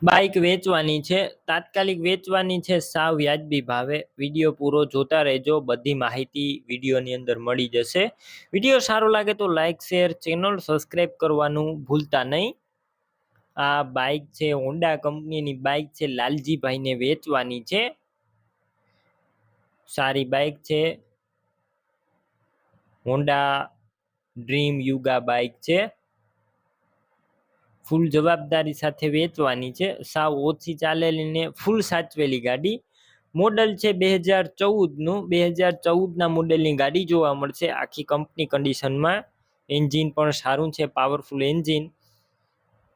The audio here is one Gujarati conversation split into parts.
બાઇક વેચવાની છે, તાત્કાલિક વેચવાની છે, સાવ વ્યાજબી ભાવે. વિડીયો પૂરો જોતા રહેજો, બધી માહિતી વિડીયોની અંદર મળી જશે. વિડીયો સારો લાગે તો લાઇક શેર, ચેનલ સબસ્ક્રાઈબ કરવાનું ભૂલતા નહીં. આ બાઇક છે હોન્ડા કંપનીની બાઇક છે, લાલજીભાઈને વેચવાની છે. સારી બાઇક છે, હોન્ડા ડ્રીમ યુગા બાઇક છે. ફૂલ જવાબદારી સાથે વેચવાની છે. સાવ ઓછી ચાલેલી ને ફૂલ સાચવેલી ગાડી. મોડલ છે 2014નું. 2014ના મોડેલની ગાડી જોવા મળશે, આખી કંપની કન્ડિશનમાં. એન્જિન પણ સારું છે, પાવરફુલ એન્જિન.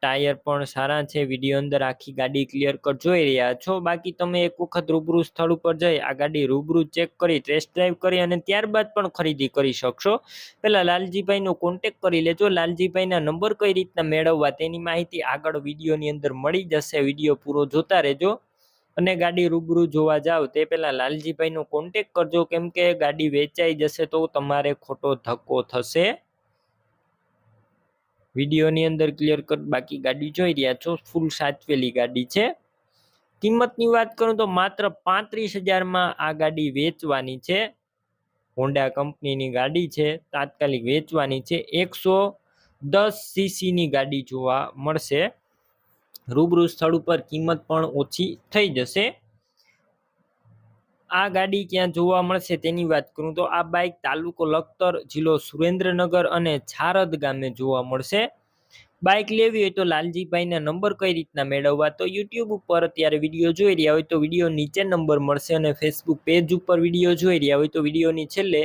ટાયર પણ સારા છે. વિડીયો અંદર આખી ગાડી ક્લિયર કટ જોઈ રહ્યા છો. બાકી તમે એક વખત રૂબરૂ સ્થળ ઉપર જઈ આ ગાડી રૂબરૂ ચેક કરી, ટેસ્ટ ડ્રાઈવ કરી અને ત્યારબાદ પણ ખરીદી કરી શકશો. પેલા લાલજીભાઈનો કોન્ટેક કરી લેજો. લાલજીભાઈના નંબર કઈ રીતના મેળવવા તેની માહિતી આગળ વિડીયોની અંદર મળી જશે. વિડીયો પૂરો જોતા રહેજો. અને ગાડી રૂબરૂ જોવા જાવ તે પહેલા લાલજીભાઈનો કોન્ટેક કરજો, કેમ કે ગાડી વેચાઈ જશે તો તમારે ખોટો ધક્કો થશે. વિડીયોની અંદર ક્લિયર કટ બાકી ગાડી જોઈ રહ્યા છો, ફૂલ સાચવેલી ગાડી છે. કિંમતની વાત કરું તો માત્ર 35,000માં આ ગાડી વેચવાની છે. હોન્ડા કંપનીની ગાડી છે, તાત્કાલિક વેચવાની છે. 110 સીસીની ગાડી જોવા મળશે. રૂબરૂ સ્થળ ઉપર કિંમત પણ ઓછી થઈ જશે. આ ગાડી ક્યાં જોવા મળશે તેની વાત કરું તો આ બાઇક તાલુકો લખતર, જિલ્લો સુરેન્દ્રનગર અને છારદ ગામે જોવા મળશે. બાઇક લેવી હોય તો લાલજીભાઈના નંબર કઈ રીતના મેળવવા, તો યુટ્યુબ ઉપર અત્યારે વિડીયો જોઈ રહ્યા હોય તો વિડીયો નીચે નંબર મળશે, અને ફેસબુક પેજ ઉપર વિડીયો જોઈ રહ્યા હોય તો વિડીયોની છેલ્લે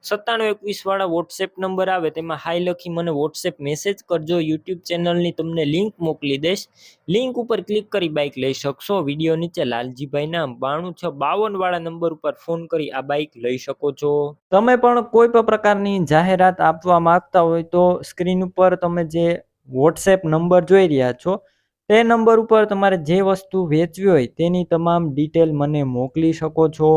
9721 વાળા વોટ્સએપ નંબર આવે તેમાં હાઈ લખી મને વોટ્સએપ મેસેજ કરજો. યુટ્યુબ ચેનલની તમને લિંક મોકલી દઈશ. લિંક ઉપર ક્લિક કરી બાઇક લઈ શકશો. વિડીયો નીચે લાલજીભાઈના 9652 વાળા નંબર ઉપર ફોન કરી આ બાઇક લઈ શકો છો. તમે પણ કોઈ પણ પ્રકારની જાહેરાત આપવા માંગતા હોય તો સ્ક્રીન ઉપર તમે જે વોટ્સએપ નંબર જોઈ રહ્યા છો તે નંબર ઉપર તમારે જે વસ્તુ વેચવી હોય તેની તમામ ડિટેલ મને મોકલી શકો છો.